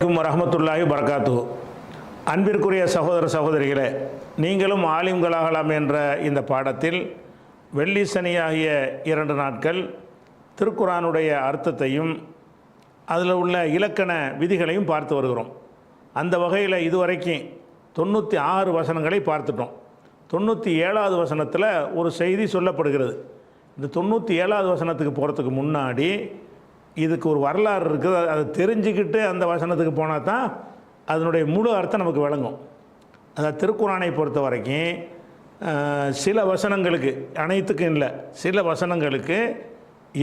வரஹ்மத்துல்லாஹி வபரகாத்துஹு. அன்பிற்குரிய சகோதர சகோதரிகளே, நீங்களும் ஆலிம்களாகலாம் என்ற இந்த பாடத்தில் வெள்ளி சனியாகிய 2 நாட்கள் திருக்குரானுடைய அர்த்தத்தையும் அதில் உள்ள இலக்கண விதிகளையும் பார்த்து வருகிறோம். அந்த வகையில் இதுவரைக்கும் 96 வசனங்களை பார்த்துட்டோம். 97வது வசனத்தில் ஒரு செய்தி சொல்லப்படுகிறது. இந்த 97வது வசனத்துக்கு போகிறதுக்கு முன்னாடி இதுக்கு ஒரு வரலாறு இருக்குது. அதை தெரிஞ்சுக்கிட்டு அந்த வசனத்துக்கு போனால் தான் அதனுடைய முழு அர்த்தம் நமக்கு விளங்கும். அதாவது திருக்குரானை பொறுத்த வரைக்கும் சில வசனங்களுக்கு, அனைத்துக்கும் இல்லை, சில வசனங்களுக்கு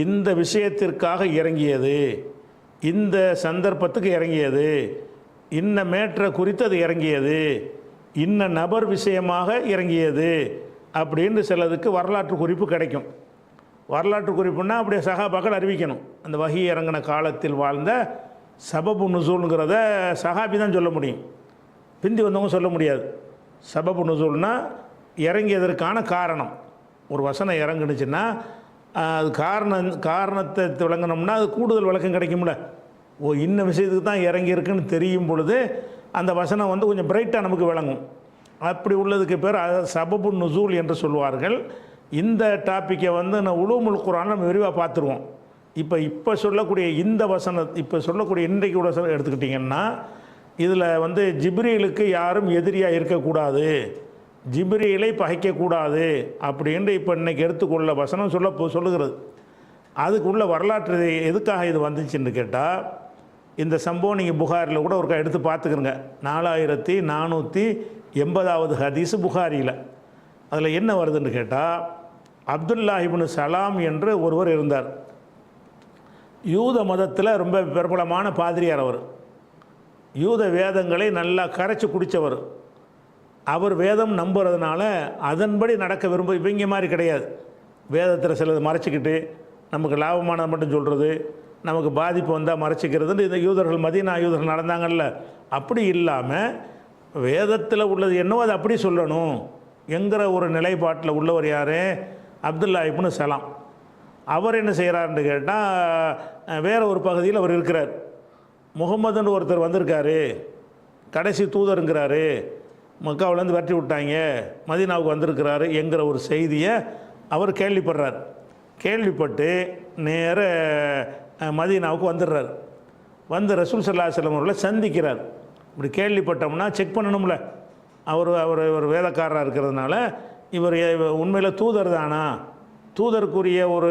இந்த விஷயத்திற்காக இறங்கியது, இந்த சந்தர்ப்பத்துக்கு இறங்கியது, இன்ன மேற்ற குறித்து அது இறங்கியது, இன்ன நபர் விஷயமாக இறங்கியது அப்படின்னு சிலதுக்கு வரலாற்று குறிப்பு கிடைக்கும். வரலாற்று குறிப்புன்னா அப்படியே சஹாபாக்கள் அறிவிக்கணும். அந்த வஹி இறங்கின காலத்தில் வாழ்ந்த சபபு நுசூலுங்கிறத சஹாபி தான் சொல்ல முடியும், பிந்தி வந்தவங்க சொல்ல முடியாது. சபபு நுசூல்னால் இறங்கியதற்கான காரணம். ஒரு வசனம் இறங்குனுச்சுன்னா அது காரணத்தை விளங்கணும்னா அது கூடுதல் விளக்கம் கிடைக்கும்ல. இன்ன விஷயத்துக்கு தான் இறங்கியிருக்குன்னு தெரியும் பொழுது அந்த வசனம் கொஞ்சம் பிரைட்டாக நமக்கு விளங்கும். அப்படி உள்ளதுக்கு பேர் சபபு நுசூல் என்று சொல்வார்கள். இந்த டாப்பிக்கை நான் உலூமுல் குர்ஆன் நம்ம விரிவாக பார்த்துருவோம். இப்போ சொல்லக்கூடிய இந்த வசனம், இப்போ சொல்லக்கூடிய இன்றைக்கு வசனம் எடுத்துக்கிட்டிங்கன்னா இதில் ஜிப்ரீலுக்கு யாரும் எதிரியாக இருக்கக்கூடாது, ஜிப்ரீலை பகைக்கக்கூடாது அப்படின்ட்டு இப்போ இன்றைக்கி எடுத்துக்கொள்ள வசனம் சொல்லுகிறது. அதுக்குள்ள வரலாற்று எதுக்காக இது வந்துச்சுன்னு கேட்டால், இந்த சம்பவம் நீங்கள் புகாரில் கூட ஒருக்கா எடுத்து பார்த்துக்கிறங்க. 4480வது ஹதீஸு புகாரியில். அதில் என்ன வருதுன்னு கேட்டால், அப்துல்லா இப்னு சலாம் என்று ஒருவர் இருந்தார். யூத மதத்தில் ரொம்ப பிரபலமான பாதிரியார். அவர் யூத வேதங்களை நல்லா கரைச்சி குடித்தவர். அவர் வேதம் நம்புறதுனால அதன்படி நடக்க இவங்க மாதிரி கிடையாது. வேதத்தில் சிலது மறைச்சிக்கிட்டு நமக்கு லாபமானதை மட்டும் சொல்கிறது, நமக்கு பாதிப்பு வந்தால் மறைச்சிக்கிறதுன்னு இந்த யூதர்கள், மதீனா யூதர்கள் நடந்தாங்கல்ல, அப்படி இல்லாமல் வேதத்தில் உள்ளது என்னவோ அதை அப்படி சொல்லணும் என்கிற ஒரு நிலைப்பாட்டில் உள்ளவர் யார்? அப்துல்லா இப்னு சலாம். அவர் என்ன செய்கிறாருன்னு கேட்டால், வேறு ஒரு பகுதியில் அவர் இருக்கிறார். முகமதுன்னு ஒருத்தர் வந்திருக்காரு, கடைசி தூதருங்கிறாரு, மக்காவிலேருந்து விரட்டி விட்டாங்க, மதீனாவுக்கு வந்திருக்கிறாரு என்கிற ஒரு செய்தியை அவர் கேள்விப்படுறார். கேள்விப்பட்டு நேர மதீனாவுக்கு வந்துடுறார். வந்து ரசூல் ஸல்லல்லாஹு அலைஹி வஸல்லம் அவர்களை சந்திக்கிறார். இப்படி கேள்விப்பட்டோம்னா செக் பண்ணணும்ல. அவர் ஒரு வேதக்காரராக இருக்கிறதுனால இவர் உண்மையில் தூதர் தானா, தூதருக்குரிய ஒரு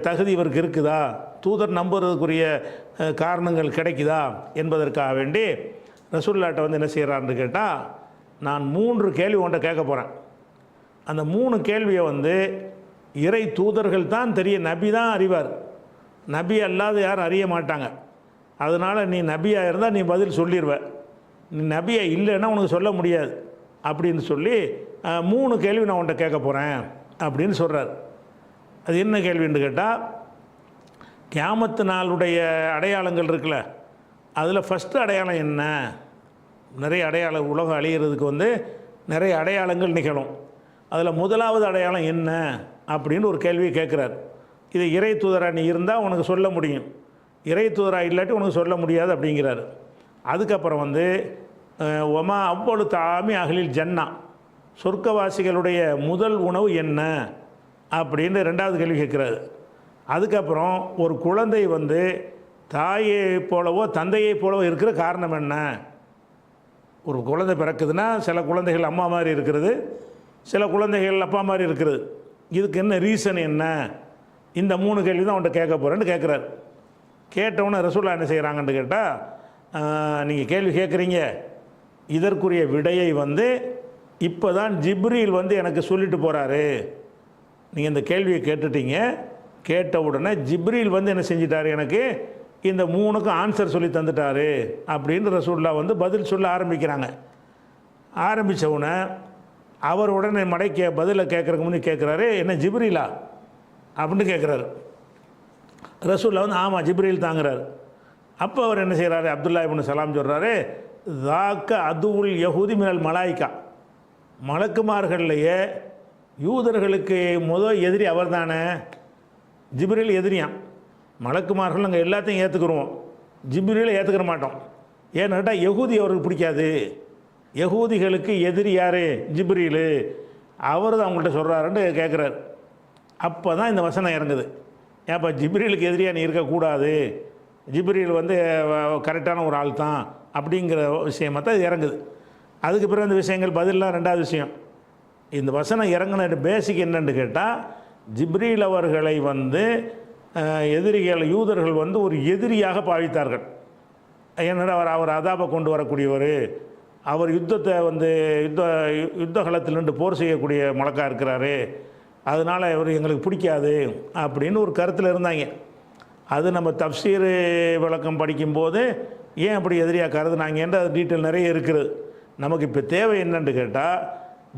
தகுதி இவருக்கு இருக்குதா, தூதர் நம்புறதுக்குரிய காரணங்கள் கிடைக்குதா என்பதற்காக வேண்டி ரசூலுல்லாஹ்ட்ட என்ன செய்கிறாருன்னு கேட்டால், நான் 3 கேள்வி உன்ட்ட கேட்க போகிறேன். அந்த 3 கேள்வியை இறை தூதர்கள் தான் தெரியும், நபி தான் அறிவார், நபி அல்லாத யாரும் அறிய மாட்டாங்க. அதனால் நீ நபியாக இருந்தால் நீ பதில் சொல்லிடுவ, நீ நபியாக இல்லைன்னா உனக்கு சொல்ல முடியாது அப்படின்னு சொல்லி 3 கேள்வி நான் உன்ட்ட கேட்க போகிறேன் அப்படின்னு சொல்கிறார். அது என்ன கேள்வின்னு கேட்டால், கியாமத்து நாளுடைய அடையாளங்கள் இருக்குல்ல, அதில் ஃபஸ்ட்டு அடையாளம் என்ன? நிறைய அடையாளம், உலகம் அழிகிறதுக்கு நிறைய அடையாளங்கள் நிகழும். அதில் முதலாவது அடையாளம் என்ன அப்படின்னு ஒரு கேள்வியை கேட்குறார். இது இறை தூதராக நீ இருந்தால் உனக்கு சொல்ல முடியும், இறை தூதராக இல்லாட்டி உனக்கு சொல்ல முடியாது அப்படிங்கிறார். அதுக்கப்புறம் ஒமா அவ்வளு தாமி அகலில் ஜன்னா, சொர்க்கவாசிகளுடைய முதல் உணவு என்ன அப்படின்னு 2வது கேள்வி கேட்குறாரு. அதுக்கப்புறம் ஒரு குழந்தை தாயை போலவோ தந்தையை போலவோ இருக்கிற காரணம் என்ன? ஒரு குழந்தை பிறக்குதுன்னா சில குழந்தைகள் அம்மா மாதிரி இருக்கிறது, சில குழந்தைகள் அப்பா மாதிரி இருக்கிறது, இதுக்கு என்ன ரீசன் என்ன? இந்த 3 கேள்வி தான் அவன்கிட்ட கேட்க போகிறேன்னு கேட்குறாரு. கேட்டவுடனே ரசூலுல்லாஹ் என்ன செய்கிறாங்கன்னு கேட்டால், நீங்கள் கேள்வி கேட்குறீங்க, இதற்குரிய விடையை இப்போ தான் ஜிப்ரீல் எனக்கு சொல்லிட்டு போகிறாரு. நீங்கள் இந்த கேள்வியை கேட்டுட்டீங்க, கேட்ட உடனே ஜிப்ரீல் என்ன செஞ்சிட்டாரு, எனக்கு இந்த 3க்கும் ஆன்சர் சொல்லி தந்துட்டாரு அப்படின்னு ரசூலுல்லாஹ் பதில் சொல்ல ஆரம்பிக்கிறாங்க. ஆரம்பித்த உடனே அவர் உடனே பதிலை கேட்குறதுக்கு முன்னாடி கேட்குறாரு, என்ன ஜிப்ரீலா அப்படின்னு கேட்குறாரு. ரசூலுல்லாஹ் ஆமாம் ஜிப்ரீல் தாங்கிறார். அப்போ அவர் என்ன செய்கிறாரு, அப்துல்லா இப்னு சலாம் சொல்கிறாரு, தாக்க அதுவுல் யஹூதி மினல் மலாய்க்கா, மலக்குமார்கள்லையே யூதர்களுக்கு எதிரி அவர் தானே, ஜிப்ரீல் எதிரியான். மலக்குமார்கள் நாங்கள் எல்லாத்தையும் ஏற்றுக்குருவோம், ஜிப்ரீலை ஏற்றுக்கிற மாட்டோம். ஏன்னு கேட்டால் யகூதி அவருக்கு பிடிக்காது. யகூதிகளுக்கு எதிரி யார்? ஜிப்ரீலு. அவர் தான் அவங்கள்ட்ட சொல்கிறாருன்னு கேட்குறாரு. அப்போ தான் இந்த வசனம் இறங்குது. ஏன்ப்பா ஜிப்ரீலுக்கு எதிரியாக நீ இருக்கக்கூடாது, ஜிப்ரீல் வந்து கரெக்டான ஒரு ஆள் தான் அப்படிங்கிற விஷயமாக தான் இது இறங்குது. அதுக்கு பிறகு இந்த விஷயங்கள் பதிலாம் ரெண்டாவது விஷயம். இந்த வசனம் இறங்கின பேசிக் என்னன்னு கேட்டால், ஜிப்ரீல் அவர்களை வந்து எதிரிகள் யூதர்கள் வந்து ஒரு எதிரியாக பாவித்தார்கள். ஏன்னா அவர் அதாபை கொண்டு வரக்கூடியவர், அவர் யுத்தத்தை வந்து யுத்த காலத்தில் நின்று போர் செய்யக்கூடிய மலக்கா இருக்கிறாரு, அதனால் அவர் எங்களுக்கு பிடிக்காது அப்படின்னு ஒரு கருத்தில் இருந்தாங்க. அது நம்ம தப்சீர் விளக்கம் படிக்கும்போது ஏன் அப்படி எதிரியாக கருதுனாங்கன்ற அது டீட்டெயில் நிறைய இருக்குது. நமக்கு இப்போ தேவை என்னன்னு கேட்டால்,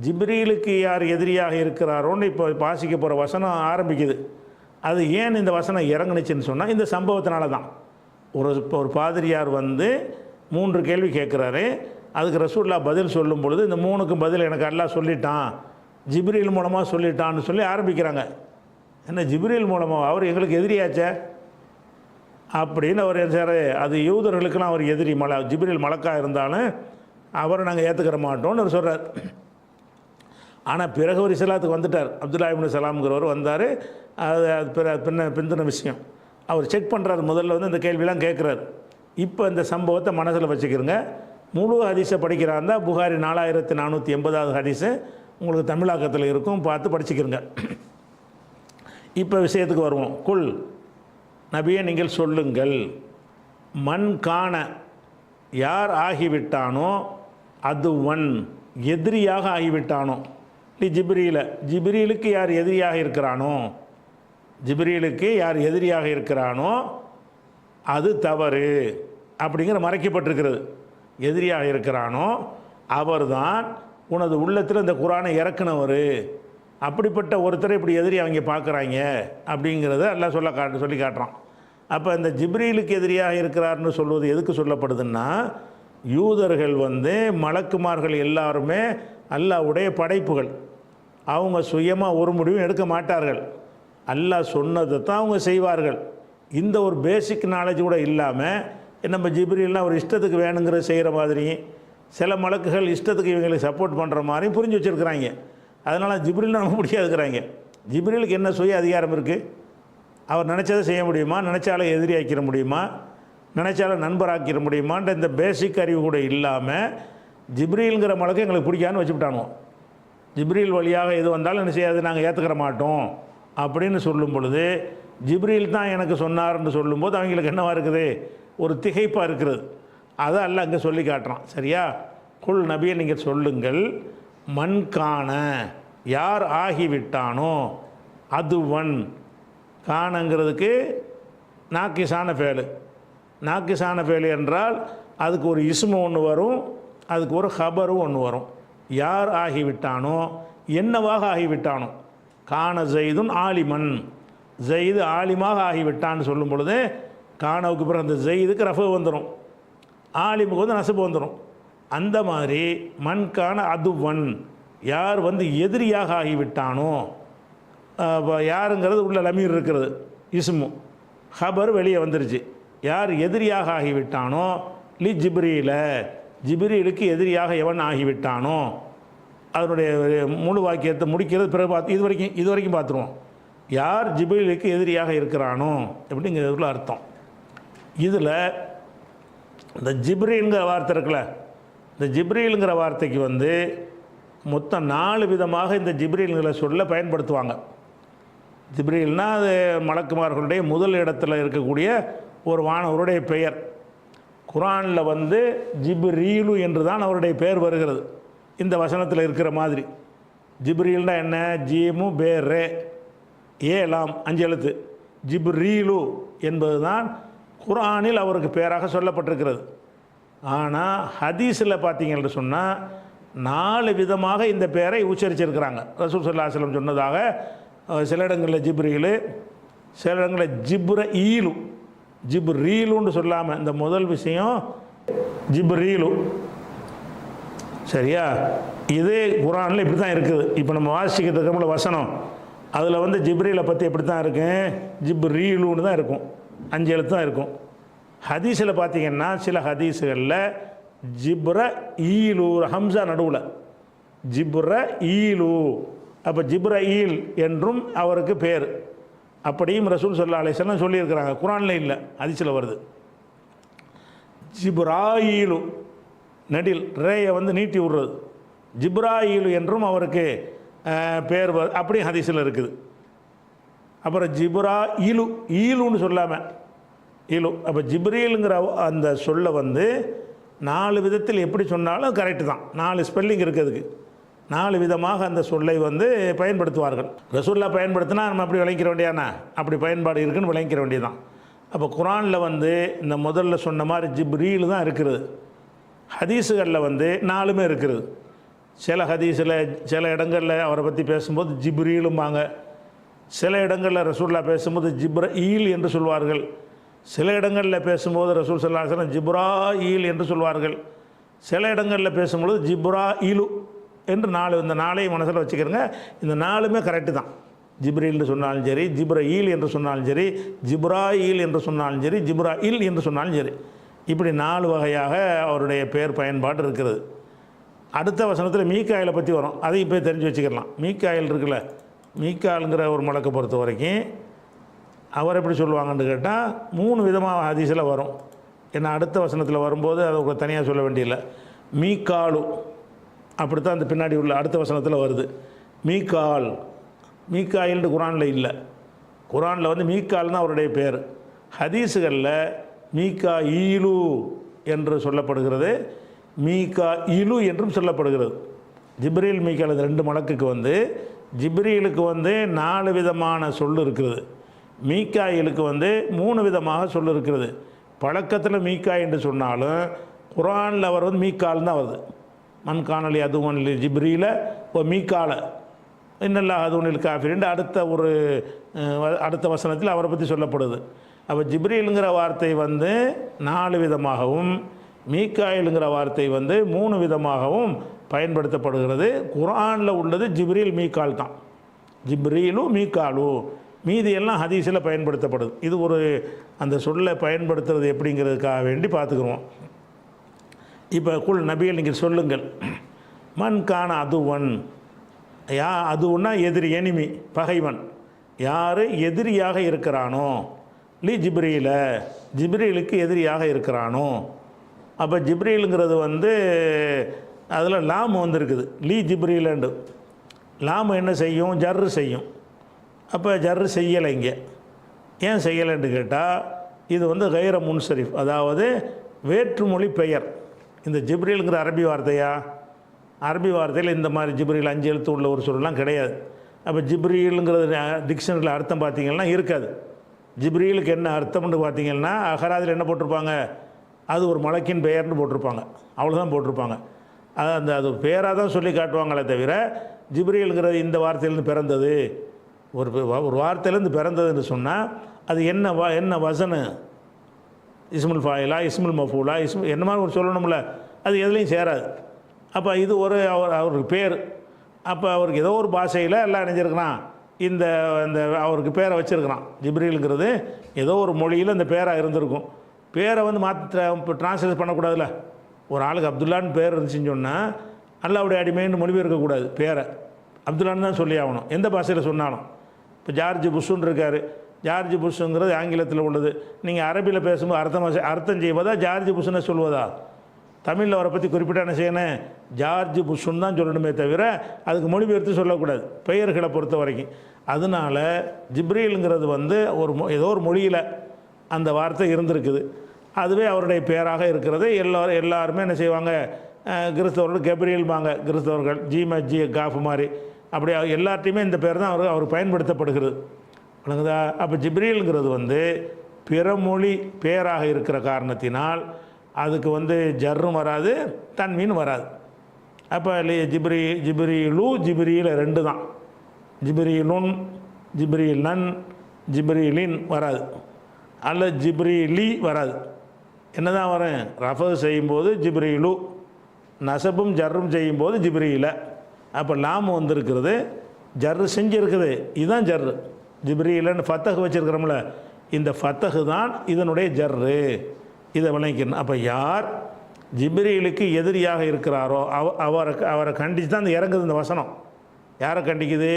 ஜிப்ரீலுக்கு யார் எதிரியாக இருக்கிறாரோன்னு இப்போ வாசிக்க போகிற வசனம் ஆரம்பிக்குது. அது ஏன் இந்த வசனம் இறங்குனுச்சுன்னு சொன்னால் இந்த சம்பவத்தினால தான். ஒரு பாதிரியார் வந்து 3 கேள்வி கேட்குறாரு. அதுக்கு ரசூலுல்லாஹ் பதில் சொல்லும் பொழுது இந்த 3க்கும் பதில் எனக்கு அல்லாஹ் சொல்லிட்டான், ஜிப்ரீல் மூலமாக சொல்லிட்டான்னு சொல்லி ஆரம்பிக்கிறாங்க. என்ன ஜிப்ரீல் மூலமாக? அவர் எங்களுக்கு எதிரியாச்சே அப்படின்னு அவர் சார், அது யூதர்களுக்கெல்லாம் அவர் எதிரி. ஜிப்ரீல் மலக்காக இருந்தாலும் அவரை நாங்கள் ஏற்றுக்கிற மாட்டோம்னு அவர் சொல்கிறார். ஆனால் பிறகு ஒரு இஸ்லாத்துக்கு வந்துட்டார். அப்துல்லாஹ் இப்னு சலாம்ங்கிறவர் வந்தார். அது பிந்தின விஷயம் அவர் செக் பண்ணுறாரு. முதல்ல வந்து இந்த கேள்வியெல்லாம் கேட்குறாரு. இப்போ இந்த சம்பவத்தை மனசில் வச்சுக்கிறங்க. முழு ஹதீஸை படிக்கிறாருந்தா புகாரி 4480வது ஹதீஸு உங்களுக்கு தமிழாக்கத்தில் இருக்கும், பார்த்து படிச்சுக்கிறங்க. இப்போ விஷயத்துக்கு வருவோம். குல் நபியை நீங்கள் சொல்லுங்கள், மண் காண யார் ஆகிவிட்டானோ, அதுவன் எதிரியாக ஆகிவிட்டானோ, ஜிப்ரீல ஜிப்ரீலுக்கு யார் எதிரியாக இருக்கிறானோ, ஜிப்ரீலுக்கு யார் எதிரியாக இருக்கிறானோ அது தவறு அப்படிங்கிற மறைக்கப்பட்டிருக்கிறது. எதிரியாக இருக்கிறானோ அவர்தான் உனது உள்ளத்தில் இந்த குரானை இறக்குனவர். அப்படிப்பட்ட ஒருத்தரை இப்படி எதிரி அவங்க பார்க்குறாங்க அப்படிங்கிறத எல்லாம் சொல்லி காட்டுறான். அப்போ இந்த ஜிப்ரீலுக்கு எதிரியாக இருக்கிறார்னு சொல்வது எதுக்கு சொல்லப்படுதுன்னா, யூதர்கள் வந்து மலக்குமார்கள் எல்லாருமே அல்லாஹ்வுடைய படைப்புகள். அவங்க சுயமாக ஒரு முடிவும் எடுக்க மாட்டார்கள். அல்லாஹ் சொன்னதை தான் அவங்க செய்வார்கள். இந்த ஒரு பேசிக் நாலேஜ் கூட இல்லாமல் நம்ம ஜிப்ரீல்னால் ஒரு இஷ்டத்துக்கு வேணுங்கிறத செய்கிற மாதிரி, சில மலக்குகள் இஷ்டத்துக்கு இவங்களுக்கு சப்போர்ட் பண்ணுற மாதிரியும் புரிஞ்சு வச்சுருக்கிறாங்க. அதனால் ஜிப்ரீல் நம்ம முடியாதுக்கிறாங்க. ஜிப்ரீலுக்கு என்ன சுய அதிகாரம் இருக்குது? அவர் நினச்சதை செய்ய முடியுமா? நினச்சால எதிரி ஆக்கிட முடியுமா? நினச்சால நண்பராக்கிட முடியுமான்ற இந்த பேசிக் அறிவு கூட இல்லாமல் ஜிப்ரீலுங்கிற மலக்கு எங்களுக்கு பிடிக்கான்னு வச்சுவிட்டானோ. ஜிப்ரீல் வழியாக எது வந்தாலும் என்ன செய்யாது, நாங்கள் ஏற்றுக்கிற மாட்டோம் அப்படின்னு சொல்லும் பொழுது, ஜிப்ரீல் தான் எனக்கு சொன்னார்னு சொல்லும்போது அவங்களுக்கு என்னவா இருக்குது? ஒரு திகைப்பாக இருக்கிறது. அதை அல்லாஹ் அங்கே சொல்லி காட்டுறான். சரியா? குல் நபியை நீங்கள் சொல்லுங்கள், மண் காண யார் ஆகிவிட்டானோ, அதுவன் காணங்கிறதுக்கு நாக்கிசான ஃபேலு. நாக்கிசான ஃபேலு என்றால் அதுக்கு ஒரு இஸ்மு ஒன்று வரும், அதுக்கு ஒரு ஹபரும் ஒன்று வரும். யார் ஆகிவிட்டானோ, என்னவாக ஆகிவிட்டானோ. காண ஜெய்துன் ஆலிமன், ஜெயிது ஆலிமாக ஆகிவிட்டான்னு சொல்லும் பொழுது காணவுக்கு பிறகு அந்த ஜெயிதுக்கு ரஃபு வந்துடும், ஆலிமுக்கு வந்து நசபு வந்துடும். அந்த மாதிரி மண்கான அதுவன் யார் வந்து எதிரியாக ஆகிவிட்டானோ, யாருங்கிறது உள்ள லமீர் இருக்கிறது, இஸ்மு ஹபர் வெளியே வந்துருச்சு. யார் எதிரியாக ஆகிவிட்டானோ, லி ஜிப்ரீல ஜிப்ரீலுக்கு எதிரியாக எவன் ஆகிவிட்டானோ, அதனுடைய முழு வாக்கியத்தை முடிக்கிறது பிறகு பார்த்து இது வரைக்கும் பார்த்துருவோம். யார் ஜிப்ரீலுக்கு எதிரியாக இருக்கிறானோ அப்படிங்கிறதுக்குள்ள அர்த்தம். இதில் இந்த ஜிப்ரீலுங்கிற வார்த்தை இருக்குல்ல, இந்த ஜிப்ரீலுங்கிற வார்த்தைக்கு வந்து மொத்தம் 4 விதமாக இந்த ஜிப்ரீலுங்கிற சொல்ல பயன்படுத்துவாங்க. ஜிப்ரீல்னால் அது மலக்குமார்களுடைய முதல் இடத்துல இருக்கக்கூடிய ஒரு வானவருடைய பெயர். குரானில் வந்து ஜிப்ரீலு என்று தான் அவருடைய பெயர் வருகிறது. இந்த வசனத்தில் இருக்கிற மாதிரி ஜிப்ரீல்னா என்ன? ஜீமு பேரே ஏலாம் 5 எழுத்து. ஜிப்ரீலு என்பது தான் குரானில் அவருக்கு பெயராக சொல்லப்பட்டிருக்கிறது. ஆனால் ஹதீஸில் பார்த்தீங்கன்னு சொன்னால் 4 விதமாக இந்த பெயரை உச்சரிச்சிருக்கிறாங்க. ரசூல் ஸல்லல்லாஹு அலைஹி வஸல்லம் சொன்னதாக சில இடங்களில் ஜிப்ரீலு, சில இடங்களில் ஜிப்ரஈலு. ஜிப்ரீலுன்னு சொல்லாமல் இந்த முதல் விஷயம் ஜிப்ரீலு. சரியா? இதே குரானில் இப்படி தான் இருக்குது. இப்போ நம்ம வாசிக்கிறதுக்கு வசனம் அதில் வந்து ஜிப்ரீலை பற்றி எப்படி தான் இருக்கு? ஜிப்ரீலுன்னு தான் இருக்கும், 5 எழுத்து தான் இருக்கும். ஹதீஸில் பார்த்தீங்கன்னா சில ஹதீஸுகளில் ஜிப்ர ஈலு ஹம்சா நடுவில் ஜிப்ர ஈலு, அப்போ ஜிப்ர ஈல் என்றும் அவருக்கு பேர். அப்படியும் ரசூல் ஸல்லல்லாஹு அலைஹி வஸல்லம் சொல்லியிருக்கிறாங்க. குரானில் இல்லை, ஹதீஸில் வருது. ஜிப்ராயிலு நடில் ரேயை வந்து நீட்டி விடுறது, ஜிப்ராயிலு என்றும் அவருக்கு பேர் அப்படி ஹதீஸில் இருக்குது. அப்புறம் ஜிப்ரா ஈலு, ஈலுன்னு சொல்லாமல் ஈலு. அப்போ ஜிப்ரீலுங்கிற அந்த சொல்லை வந்து 4 விதத்தில் எப்படி சொன்னாலும் கரெக்டு தான். 4 ஸ்பெல்லிங் இருக்கிறதுக்கு 4 விதமாக அந்த சொல்லை வந்து பயன்படுத்துவார்கள். ரசூல்லா பயன்படுத்தினா நம்ம அப்படி விளங்கிற வேண்டியானா, அப்படி பயன்பாடு இருக்குன்னு விளங்கிற வேண்டியதான். அப்போ குரானில் வந்து இந்த முதல்ல சொன்ன மாதிரி ஜிப்ரீல் தான் இருக்கிறது. ஹதீஸுகளில் வந்து 4மே இருக்கிறது. சில ஹதீஸில் சில இடங்களில் அவரை பற்றி பேசும்போது ஜிப்ரீலும்பாங்க, சில இடங்களில் ரசூல்லா பேசும்போது ஜிப்ரஈல் என்று சொல்வார்கள், சில இடங்களில் பேசும்போது ரசூல் ஸல்லல்லாஹு அலைஹி வஸல்லம் ஜிப்ராயில் என்று சொல்வார்கள், சில இடங்களில் பேசும்போது ஜிப்ராயிலு என்று 4. இந்த 4ஐயும் மனசில் வச்சுக்கிறங்க. இந்த 4மே கரெக்டு தான். ஜிப்ரீல் சொன்னாலும் சரி, ஜிப்ரஈல் என்று சொன்னாலும் சரி, ஜிப்ராயில் என்று சொன்னாலும் சரி, ஜிப்ராயில் என்று சொன்னாலும் சரி, இப்படி 4 வகையாக அவருடைய பேர் பயன்பாடு இருக்கிறது. அடுத்த வசனத்தில் மீகாயிலை பற்றி வரும், அதையும் இப்போ தெரிஞ்சு வச்சுக்கலாம். மீகாயில் இருக்குல்ல, மீகாலுங்கிற ஒரு மலக்கை பொறுத்த வரைக்கும் அவர் எப்படி சொல்லுவாங்கன்னு கேட்டால் 3 விதமாக ஹதீஸில் வரும். ஏன்னா அடுத்த வசனத்தில் வரும்போது அதை தனியாக சொல்ல வேண்டியதில்லை. மீகாலு அப்படித்தான் அந்த பின்னாடி உள்ள அடுத்த வசனத்தில் வருது. மீகால், மீகாயில்னு குரானில் இல்லை. குரானில் வந்து மீகால் தான் அவருடைய பேர். ஹதீஸுகளில் மீகா ஈலு என்று சொல்லப்படுகிறது, மீகா இலு என்றும் சொல்லப்படுகிறது. ஜிப்ரீல் மீகால் இந்த 2 மலக்குக்கு வந்து ஜிப்ரீலுக்கு வந்து 4 விதமான சொல் இருக்கிறது, மீகாயிலுக்கு வந்து 3 விதமாக சொல் இருக்கிறது. பழக்கத்தில் மீகா என்று சொன்னாலும் குரானில் அவர் வந்து மீகால் தான் வருது. மன் காணலி அதுவன் ஜிப்ரீல ஓ மீகால இன்னல்லாஹ் அதுவனில் காஃபிர் அடுத்த வசனத்தில் அவரை பற்றி சொல்லப்படுது. அப்போ ஜிப்ரீலுங்கிற வார்த்தை வந்து 4 விதமாகவும், மீகாயிலுங்கிற வார்த்தை வந்து 3 விதமாகவும் பயன்படுத்தப்படுகிறது. குர்ஆனில் உள்ளது ஜிப்ரீல் மீகால் தான், ஜிப்ரீலு மீகாலு. மீதி எல்லாம் ஹதீஸில் பயன்படுத்தப்படுது. இது ஒரு அந்த சொல்லை பயன்படுத்துறது எப்படிங்கிறதுக்காக வேண்டி பார்த்துக்குருவோம். இப்போ குல் நபிகள் நீங்கள் சொல்லுங்கள், மன் கான அதுவன், அதுவுன்னா எதிரி, எனிமி, பகைவன், யார் எதிரியாக இருக்கிறானோ, லி ஜிப்ரீல, ஜிப்ரீலுக்கு எதிரியாக இருக்கிறானோ. அப்போ ஜிப்ரீலுங்கிறது வந்து அதில் லாம் வந்திருக்குது, லீ ஜிப்ரீலண்டு. லாம் என்ன செய்யும்? ஜர்ரு செய்யும். அப்போ ஜர்ரு செய்யலை. இங்கே ஏன் செய்யலைன்னு கேட்டால் இது வந்து கைர முன்சரிஃப், அதாவது வேற்றுமொழி பெயர். இந்த ஜிப்ரீலுங்கிற அரபி வார்த்தையா? அரபி வார்த்தையில் இந்த மாதிரி ஜிப்ரீல் 5 எழுத்து உள்ள ஒரு சொல்லலாம் கிடையாது. அப்போ ஜிப்ரீலுங்கிறது டிக்ஷனரியில் அர்த்தம் பார்த்திங்கன்னா இருக்காது. ஜிப்ரீலுக்கு என்ன அர்த்தம்னு பார்த்தீங்கன்னா அகராதில் என்ன போட்டிருப்பாங்க? அது ஒரு மலக்கின் பெயர்னு போட்டிருப்பாங்க, அவ்வளோதான் போட்டிருப்பாங்க. அது பேராக தான் சொல்லி காட்டுவாங்களே தவிர ஜிப்ரீலுங்கிறது இந்த வார்த்தையிலேருந்து பிறந்தது, ஒரு வார்த்தையிலேருந்து பிறந்ததுன்னு சொன்னால் அது என்ன வசனு, இஸ்முல் ஃபாயிலா, இஸ்முல் மஃபூலா, என்ன மாதிரி ஒரு சொல்லணும்ல, அது எதுலேயும் சேராது. அப்போ இது அவருக்கு பேர். அப்போ அவருக்கு ஏதோ ஒரு பாஷையில் எல்லாம் நினைஞ்சிருக்கிறான், இந்த அவருக்கு பேரை வச்சுருக்கிறான். ஜிப்ரீலுங்கிறது ஏதோ ஒரு மொழியில் இந்த பேராக இருந்திருக்கும். பேரை வந்து இப்போ ட்ரான்ஸ்லேட் பண்ணக்கூடாதுல்ல. ஒரு ஆளுக்கு அப்துல்லான்னு பேர் இருந்துச்சுன்னு சொன்னால் அல்லாவுடைய அடிமைன்னு மொழிபெயர்க்கக்கூடாது. பேரை அப்துல்லான்னு தான் சொல்லி ஆகணும், எந்த பாஷையில் சொன்னாலும். இப்போ ஜார்ஜ் புஷ்ஷுன்னு இருக்கார், ஜார்ஜ் புஷ்ஷுங்கிறது ஆங்கிலத்தில் உள்ளது. நீங்கள் அரபியில் பேசும்போது அர்த்தம் செய்வதா ஜார்ஜ் புஷ்ஷுன்னு சொல்வதா? தமிழில் அவரை பற்றி குறிப்பிட்ட என்ன செய்யணும்? ஜார்ஜ் புஷ்ஷுன்னு தான் சொல்லணுமே தவிர அதுக்கு மொழிபெயர்த்து சொல்லக்கூடாது, பெயர்களை பொறுத்த வரைக்கும். அதனால் ஜிப்ரீலுங்கிறது வந்து ஏதோ ஒரு மொழியில் அந்த வார்த்தை இருந்திருக்குது, அதுவே அவருடைய பேராக இருக்கிறது. எல்லாருமே என்ன செய்வாங்க? கிறிஸ்தவர்கள் கெப்ரியல்பாங்க, கிறிஸ்தவர்கள் ஜி காஃப் மாதிரி, அப்படி எல்லார்ட்டையுமே இந்த பேர் தான் அவர் பயன்படுத்தப்படுகிறது. வணங்குதா? அப்போ ஜிப்ரீலுங்கிறது வந்து பிறமொழி பேராக இருக்கிற காரணத்தினால் அதுக்கு வந்து ஜர்ரும் வராது, தன்மீன் வராது. அப்போ ஜிப்ரீலு ஜிப்ரீல 2 தான். ஜிப்ரீலுன், ஜிப்ரீலன், ஜிப்ரீலின் வராது, அல்ல ஜிப்ரீலி வராது. என்ன தான் வரும்? ரஃபு செய்யும்போது ஜிப்ரீலு, நசபும் ஜர்ரும் செய்யும்போது ஜிப்ரீல. அப்போ லாம் வந்திருக்கிறது, ஜர்ரு செஞ்சுருக்குது, இதுதான் ஜர்ரு. ஜிப்ரீலன்னு ஃபத்தஹ் வச்சுருக்கிறோம்ல, இந்த ஃபத்தஹு தான் இதனுடைய ஜர்ரு. இதை விளங்கிக்கணும். அப்போ யார் ஜிப்ரீலுக்கு எதிரியாக இருக்கிறாரோ அவரை கண்டித்து தான் அந்த இறங்குது இந்த வசனம். யாரை கண்டிக்குது?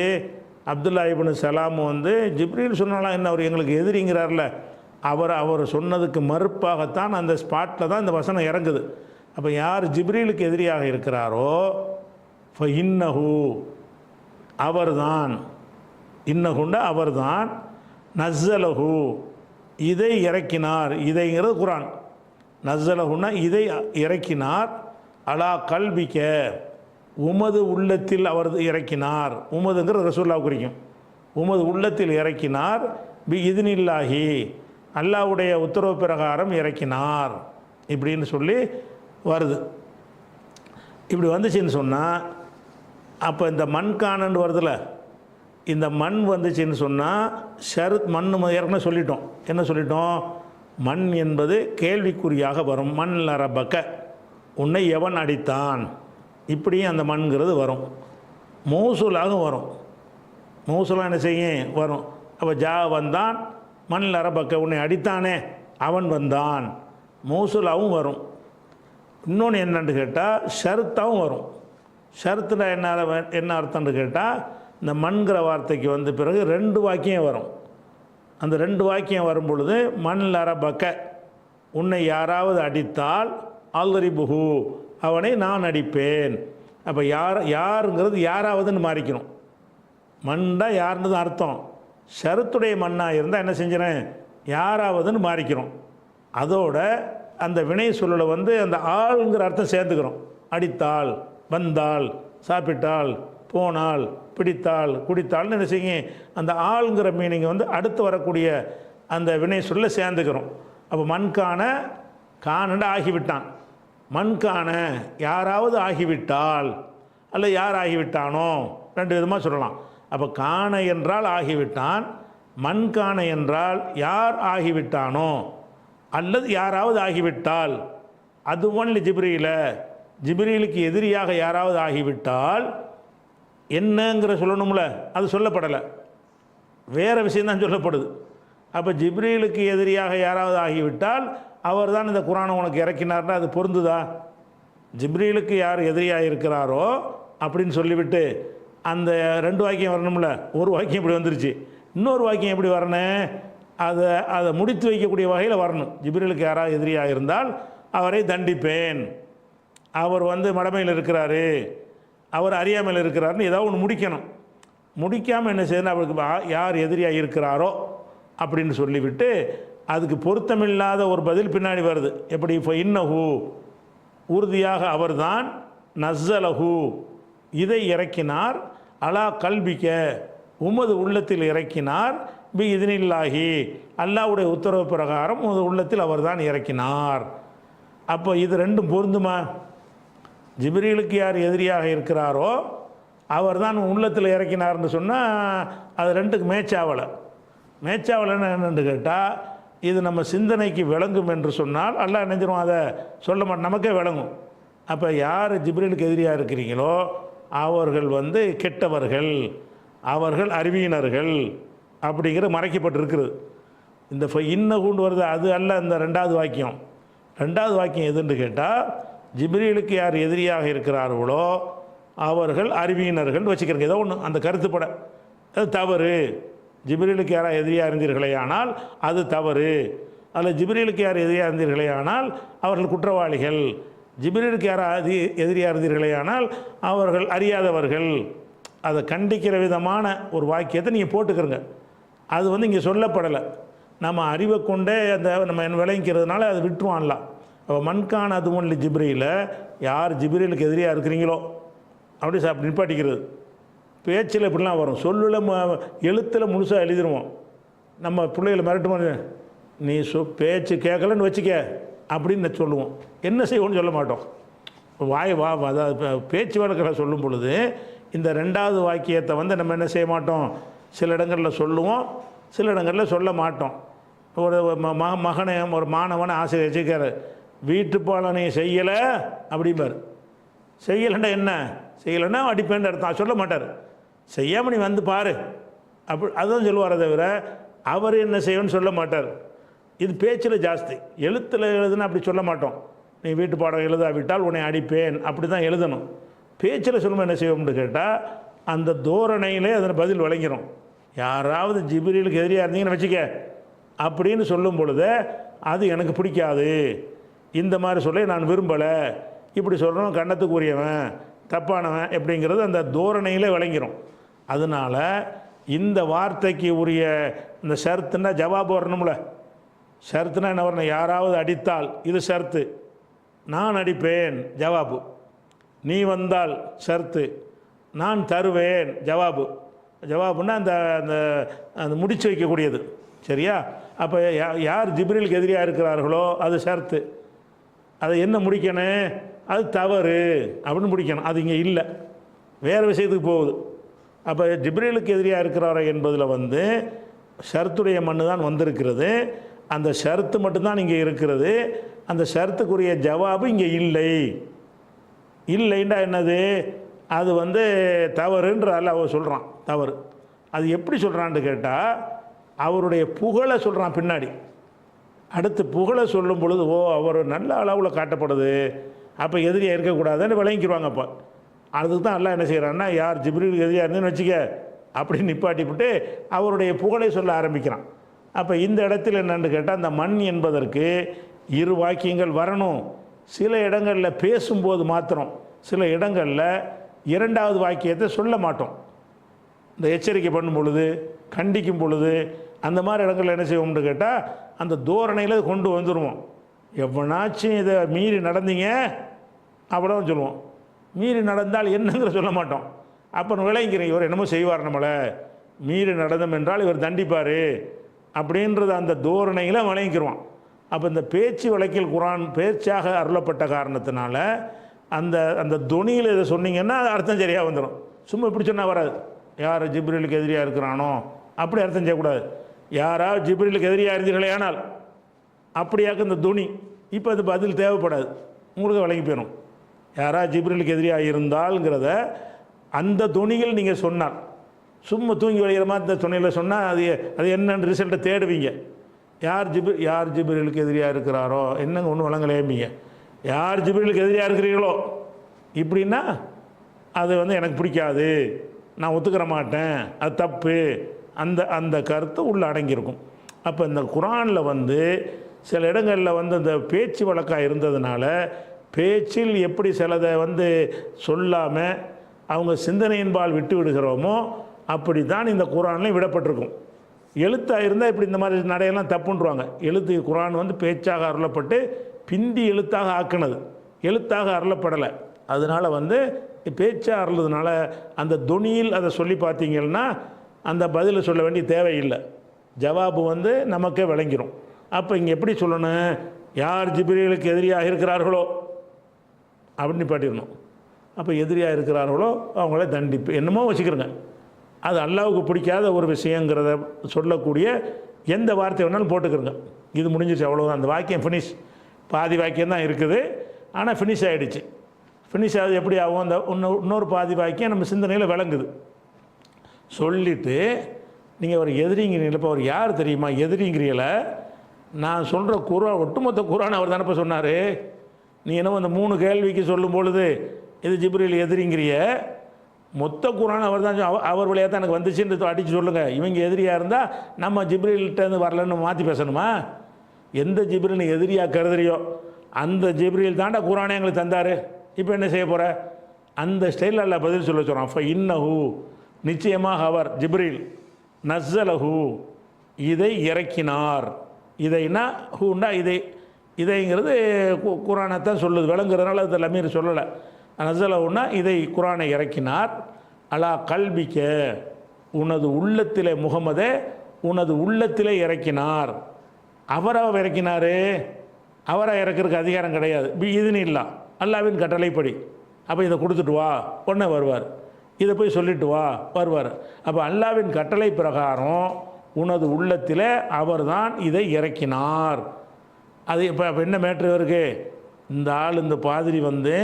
அப்துல்லா இப்னு சலாம் வந்து ஜிப்ரீல் சொன்னாலாம் என்ன அவர் எங்களுக்கு எதிரிங்கிறார்ல, அவர் சொன்னதுக்கு மறுப்பாகத்தான் அந்த ஸ்பாட்டில் தான் இந்த வசனம் இறங்குது. அப்போ யார் ஜிப்ரீலுக்கு எதிரியாக இருக்கிறாரோ இன்னஹு அவர்தான், இன்னஹுண்டா அவர்தான், நஸ்ஸலஹு இதை இறக்கினார், இதைங்கிறது குரான், நஸ்ஸலஹுன்னா இதை இறக்கினார், அலா கல்பிக்க உமது உள்ளத்தில் அவர் இறக்கினார், உமதுங்கிறது ரசூலுல்லாஹ் குறிக்கும், உமது உள்ளத்தில் இறக்கினார், பி இத்னில்லாஹி அல்லாஹ்வுடைய உத்தரவு பிரகாரம் இறக்கினார் இப்படின்னு சொல்லி வருது. இப்படி வந்துச்சுன்னு சொன்னால் அப்போ இந்த மண்காணன்னு வருதுல, இந்த மண் வந்துச்சுன்னு சொன்னால் மண் ஏற்கனவே சொல்லிட்டோம். என்ன சொல்லிட்டோம்? மண் என்பது கேள்விக்குறியாக வரும். மண் லரபக்க உன்னை எவன் அடித்தான், இப்படியும் அந்த மண்கிறது வரும். மௌசூலாக வரும். மௌசூலாக என்ன செய்யும் வரும். அப்போ ஜா வந்தான், மண் லரபக்க உன்னை அடித்தானே அவன் வந்தான், மௌசூலாகவும் வரும். இன்னொன்று என்னன்னு கேட்டால் ஷருத்தாகவும் வரும். ஷருத்தில் என்ன அர்த்தம்னு கேட்டால் இந்த மண்கிற வார்த்தைக்கு வந்த பிறகு 2 வாக்கியம் வரும். அந்த 2 வாக்கியம் வரும் பொழுது மண் லரபக்க உன்னை யாராவது அடித்தால் அல்ரிபுஹு அவனை நான் அடிப்பேன். அப்போ யாருங்கிறது யாராவதுன்னு மாறிக்கணும். மண்ணா யாருன்னு தான் அர்த்தம். ஷருத்துடைய மண்ணாக இருந்தால் என்ன செஞ்சிடறேன், யாராவதுன்னு மாறிக்கிறோம். அதோட அந்த வினை சொல்லலை வந்து அந்த ஆளுங்கிற அர்த்தம் சேர்ந்துக்கிறோம். அடித்தாள், வந்தாள், சாப்பிட்டாள், போனாள், பிடித்தாள், குடித்தாள்னு என்ன செய்யுங்க, அந்த ஆளுங்கிற மீனிங் வந்து அடுத்து வரக்கூடிய அந்த வினை சொல்ல சேர்ந்துக்கிறோம். அப்போ மண்காண காணண்டு ஆகிவிட்டான், மண்காண யாராவது ஆகிவிட்டால் அல்ல யார் ஆகிவிட்டானோ, 2 விதமாக சொல்லலாம். அப்போ காண என்றால் ஆகிவிட்டான், மண்காண என்றால் யார் ஆகிவிட்டானோ அல்லது யாராவது ஆகிவிட்டால், அது ஒன்லி ஜிப்ரீலுக்கு எதிரியாக யாராவது ஆகிவிட்டால் என்னங்கிற சொல்லணும்ல, அது சொல்லப்படலை, வேறு விஷயந்தான் சொல்லப்படுது. அப்போ ஜிப்ரீலுக்கு எதிரியாக யாராவது ஆகிவிட்டால் அவர் தான் இந்த குரானை உனக்கு இறக்கினார்னா அது பொருந்துதா? ஜிப்ரீலுக்கு யார் எதிரியாக இருக்கிறாரோ அப்படின்னு சொல்லிவிட்டு அந்த 2 வாக்கியம் வரணும்ல. ஒரு வாக்கியம் இப்படி வந்துருச்சு, இன்னொரு வாக்கியம் எப்படி வரணும், அதை முடித்து வைக்கக்கூடிய வகையில் வரணும். ஜிப்ரீலுக்கு யாராவது எதிரியாக இருந்தால் அவரை தண்டிப்பேன், அவர் வந்து மடமையில் இருக்கிறாரு, அவர் அறியாமையில் இருக்கிறாருன்னு ஏதாவது ஒன்று முடிக்கணும். முடிக்காமல் என்ன செய்யணும், அவருக்கு யார் எதிரியாக இருக்கிறாரோ அப்படின்னு சொல்லிவிட்டு அதுக்கு பொருத்தமில்லாத ஒரு பதில் பின்னாடி வருது. எப்படி? இப்போ இன்னஹு உறுதியாக அவர்தான், நஸ்ஸலஹு இதை இறக்கினார், அலா கல்பிக்க உமது உள்ளத்தில் இறக்கினார், பி இத்னில்லாஹி அல்லாஹ்வுடைய உத்தரவு பிரகாரம் உமது உள்ளத்தில் அவர்தான் இறக்கினார். அப்போ இது 2 பொருந்துமா? ஜிப்ரீலுக்கு யார் எதிரியாக இருக்கிறாரோ அவர் தான் உள்ளத்தில் இறக்கினார்னு சொன்னால் அது 2க்கு மேட்சாவலைன்னு என்னென்னு கேட்டால் இது நம்ம சிந்தனைக்கு விளங்கும் என்று சொன்னால் அல்லாஹ் நினைஞ்சிரும், அதை சொல்ல மாட்டோம், நமக்கே விளங்கும். அப்போ யார் ஜிப்ரீலுக்கு எதிரியாக இருக்கிறீங்களோ அவர்கள் வந்து கெட்டவர்கள், அவர்கள் அறிவியினர்கள் அப்படிங்கிற மறைக்கப்பட்டிருக்கிறது. இந்த இன்னகுண்டு வருது அது அல்ல. இந்த 2வது வாக்கியம், 2வது வாக்கியம் எதுன்னு கேட்டால் ஜிப்ரீலுக்கு யார் எதிரியாக இருக்கிறார்களோ அவர்கள் அறிவியினர்கள் வச்சுக்கிறங்க. ஏதோ ஒன்று அந்த கருத்துப்பட அது தவறு. ஜிப்ரீலுக்கு யாராக எதிரியாக இருந்தீர்களே ஆனால் அது தவறு, அதில் ஜிப்ரீலுக்கு யார் எதிரியாக இருந்தீர்களே ஆனால் அவர்கள் குற்றவாளிகள், ஜிப்ரீலுக்கு யாராவது எதிரியாக இருந்தீர்களே ஆனால் அவர்கள் அறியாதவர்கள். அதை கண்டிக்கிற விதமான ஒரு வாக்கியத்தை நீங்கள் போட்டுக்கிறங்க. அது வந்து இங்கே சொல்லப்படலை. நம்ம அறிவை கொண்டே அந்த நம்ம விளங்கிக்கிறதுனால அதை விட்டுருவான்லாம். அப்போ மண்கான் அது ஒன்லி ஜிப்ரீல யார் ஜிப்ரீலுக்கு எதிரியாக இருக்கிறீங்களோ அப்படி நிப்பாட்டிக்கிறது. பேச்சில் இப்படிலாம் வரும், சொல்லில் எழுத்தில் முழுசாக எழுதிடுவோம். நம்ம பிள்ளைகளை மிரட்டுமோ, நீ பேச்சு கேட்கலன்னு வச்சுக்க அப்படின்னு சொல்லுவோம். என்ன செய்வோன்னு சொல்ல மாட்டோம். அதாவது பேச்சு வழக்கில் சொல்லும் பொழுது இந்த 2வது வாக்கியத்தை வந்து நம்ம என்ன செய்ய மாட்டோம், சில இடங்களில் சொல்லுவோம், சில இடங்களில் சொல்ல மாட்டோம். ஒரு மகனை ஒரு மாணவனை ஆசிரியர் வச்சுக்காரு, வீட்டு பாலனை செய்யலை அப்படிம்பார். செய்யலைன்னா என்ன, செய்யலைன்னா அடிப்பேன்னு அர்த்தம், சொல்ல மாட்டார். செய்யாமல் நீ வந்து பாரு அப்படி அதுதான் சொல்லுவார், தவிர அவர் என்ன செய்யணும்னு சொல்ல மாட்டார். இது பேச்சில் ஜாஸ்தி. எழுத்தில் எழுதுனா அப்படி சொல்ல மாட்டோம். நீ வீட்டு பாடம் எழுதாவிட்டால் உன்னை அடிப்பேன் அப்படி தான் எழுதணும். பேச்சில் சொல்லும்போது என்ன செய்வோம்னு கேட்டால் அந்த தோரணையிலே அதில் பதில் விளங்கிடும். யாராவது ஜிப்ரீலுக்கு எதிரியாக இருந்தீங்கன்னு வச்சுக்க அப்படின்னு சொல்லும் பொழுது அது எனக்கு பிடிக்காது, இந்த மாதிரி சொல்ல நான் விரும்பலை, இப்படி சொல்கிறவன் கண்ணத்துக்கு உரியவன் தப்பானவன் அப்படிங்கிறது அந்த தோரணையிலே விளங்கிடும். அதனால் இந்த வார்த்தைக்கு உரிய இந்த ஷர்த்துன்னா ஜவாப் வரணும்ல. ஷர்த்துனா என்ன வரணும்? யாராவது அடித்தால் இது ஷர்த்து, நான் அடிப்பேன் ஜவாபு, நீ வந்தால் ஷர்த்து, நான் தருவேன் ஜவாபு. ஜவாபுன்னா அந்த அந்த அந்த முடிச்சு வைக்கக்கூடியது. சரியா? அப்போ யார் ஜிப்ரீலுக்கு எதிரியாக இருக்கிறார்களோ அது ஷர்த்து. அதை என்ன முடிக்கணும்? அது தவறு அப்படின்னு முடிக்கணும். அது இங்கே இல்லை, வேறு விஷயத்துக்கு போகுது. அப்போ ஜிப்ரீலுக்கு எதிரியாக இருக்கிறாரோ என்பதில் வந்து ஷர்த்துடைய மண்ணு தான் வந்திருக்கிறது. அந்த ஷர்த்து மட்டும்தான் இங்கே இருக்கிறது. அந்த ஷர்த்துக்குரிய ஜவாபு இங்கே இல்லை. இல்லைன்னா என்னது? அது வந்து தவறுன்ற அல்லாஹ் சொல்கிறான். தவறு அது எப்படி சொல்கிறான்னு கேட்டால் அவருடைய புகழை சொல்கிறான் பின்னாடி. அடுத்து புகழை சொல்லும் பொழுது ஓ அவர் நல்ல அளவில் காட்டப்படுது, அப்போ எதிரியாக இருக்கக்கூடாதுன்னு விளங்கிடுவாங்க. அப்போ அதுக்கு தான் அல்லாஹ் என்ன செய்கிறான்னா யார் ஜிப்ரீலுக்கு எதிரியாக இருந்துன்னு வச்சுக்க அப்படின்னு நிப்பாட்டிவிட்டு அவருடைய புகழை சொல்ல ஆரம்பிக்கிறான். அப்போ இந்த இடத்துல என்னன்னு கேட்டால் அந்த மண் என்பதற்கு இரு வாக்கியங்கள் வரணும். சில இடங்களில் பேசும்போது மாத்திரம், சில இடங்களில் இரண்டாவது வாக்கியத்தை சொல்ல மாட்டோம். இந்த எச்சரிக்கை பண்ணும் பொழுது, கண்டிக்கும் பொழுது, அந்த மாதிரி இடங்களில் என்ன செய்வோம்னு கேட்டால் அந்த தோரணையில் கொண்டு வந்துடுவோம். எவனாச்சும் இதை மீறி நடந்தீங்க அவ்வளோன்னு சொல்லுவோம். மீறி நடந்தால் என்னங்கிற சொல்ல மாட்டோம். அப்போ விளங்கிறேன் இவர் என்னமோ செய்வார், நம்மளை மீறி நடந்தோம் என்றால் இவர் தண்டிப்பார் அப்படின்றது அந்த தோரணையில் விளங்கிடுவான். அப்போ இந்த பேச்சு வழக்கில் குரான் பேச்சாக அருளப்பட்ட காரணத்தினால அந்த அந்த துணியில் இதை சொன்னீங்கன்னா அது அர்த்தம் சரியாக வந்துடும். சும்மா இப்படி சொன்னால் வராது. யார் ஜிப்ரீலுக்கு எதிரியாக இருக்கிறானோ அப்படி அர்த்தம் செய்யக்கூடாது. யாராவது ஜிப்ரீலுக்கு எதிரியாக இருந்தீர்களே ஆனால் அப்படியாக்க இந்த துணி இப்போ அது பதில் தேவைப்படாது, உங்களுக்கு வழங்கி போயிடும். யாராவது ஜிப்ரீலுக்கு எதிரியாக இருந்தால்ங்கிறத அந்த துணியில் நீங்கள் சொன்னால், சும்மா தூங்கி வழிகிற மாதிரி இந்த துணியில் சொன்னால் அது என்னென்னு ரிசல்ட்டை தேடுவீங்க. யார் ஜிப்ரீலுக்கு எதிரியாக இருக்கிறாரோ என்னங்க ஒன்றும் வழங்கலேம்பிங்க. யார் ஜிப்ரீலுக்கு எதிரியாக இருக்கிறீர்களோ இப்படின்னா அது வந்து எனக்கு பிடிக்காது, நான் ஒத்துக்கிற மாட்டேன், அது தப்பு, அந்த அந்த கருத்து உள்ளே அடங்கியிருக்கும். அப்போ இந்த குரானில் வந்து சில இடங்களில் வந்து இந்த பேச்சு வழக்காக இருந்ததுனால பேச்சில் எப்படி சிலதை வந்து சொல்லாமல் அவங்க சிந்தனையின்பால் விட்டு விடுகிறோமோ அப்படி தான் இந்த குரானில் விடப்பட்டிருக்கும். எழுத்தாக இருந்தால் இப்படி இந்த மாதிரி நடையெல்லாம் தப்புன்றுவாங்க. எழுத்து குரான் வந்து பேச்சாக அருளப்பட்டு பிந்தி எழுத்தாக ஆக்கினது, எழுத்தாக அருளப்படலை. அதனால் வந்து பேச்சாக அருளதுனால அந்த துணியில் அதை சொல்லி பார்த்தீங்கன்னா அந்த பதிலை சொல்ல வேண்டிய தேவையில்லை, ஜவாபு வந்து நமக்கே விளங்கிடும். அப்போ இங்கே எப்படி சொல்லணும்? யார் ஜிப்ரீலுக்கு எதிரியாக இருக்கிறார்களோ அப்படின்னு பாட்டிடணும். அப்போ எதிரியாக இருக்கிறார்களோ அவங்கள தண்டிப்பு என்னமோ வச்சுக்கிறோங்க. அது அல்லாவுக்கு பிடிக்காத ஒரு விஷயங்கிறத சொல்லக்கூடிய எந்த வார்த்தை வேணாலும் போட்டுக்கிறோங்க. இது முடிஞ்சிச்சு, அவ்வளோதான். அந்த வாக்கியம் ஃபினிஷ். பாதி வாக்கியம் தான் இருக்குது, ஆனால் ஃபினிஷ் ஆகிடுச்சு. ஃபினிஷ் ஆகுது எப்படி ஆகும்? அந்த இன்னொரு பாதி வாக்கியம் நம்ம சிந்தனையில் விளங்குது. சொல்லிவிட்டு நீங்கள் ஒரு எதிரிங்கிறீங்கள, இப்போ அவர் யார் தெரியுமா எதிரிங்கிறீங்கள? நான் சொல்கிற குரான், ஒட்டுமொத்த குரான் அவர் தானப்போ சொன்னார். நீ என்ன அந்த 3 கேள்விக்கு சொல்லும் பொழுது இது ஜிப்ரீல் எதிரிங்கிறிய, மொத்த குரான் அவர் தான், அவர் வழியாக தான் எனக்கு வந்துச்சுன்னு அடித்து சொல்லுங்கள். இவங்க எதிரியாக இருந்தால் நம்ம ஜிப்ரீல்கிட்டேருந்து வரலன்னு மாற்றி பேசணுமா? எந்த ஜிப்ரீல் எதிரியாக கருதுறியோ அந்த ஜிப்ரீல் தாண்டா குரானே எங்களுக்கு தந்தார். இப்போ என்ன செய்ய போகிற? அந்த ஸ்டைலில் அல்ல பதில் சொல்ல சொல்கிறான். ஃப இன்னஹு, நிச்சயமாக அவர் ஜிப்ரீல், நஸ்ஸலஹு, இதை இறக்கினார். இதைன்னா ஹூண்டா இதை, இதைங்கிறது குரானைத்தான் சொல்லுது, விளங்குறதுனால அது லமீர் சொல்லலை. நஸ்ஸலஹுன்னா இதை குரானை இறக்கினார். அலா கல்பிக்க, உனது உள்ளத்திலே, முகமதே உனது உள்ளத்திலே இறக்கினார். அவராக இறக்கினார். அவராக இறக்கிறதுக்கு அதிகாரம் கிடையாது. இதுன்னு இல்லை, அல்லாவின் கட்டளைப்படி. அப்போ இதை கொடுத்துட்டு வா, உடனே வருவார். இதை போய் சொல்லிட்டு வா, வருவார். அப்போ அல்லாவின் கட்டளை பிரகாரம் உனது உள்ளத்தில் அவர் தான் இதை இறக்கினார். அது இப்போ என்ன மேட்ரு இருக்கு? இந்த ஆள், இந்த பாதிரி வந்து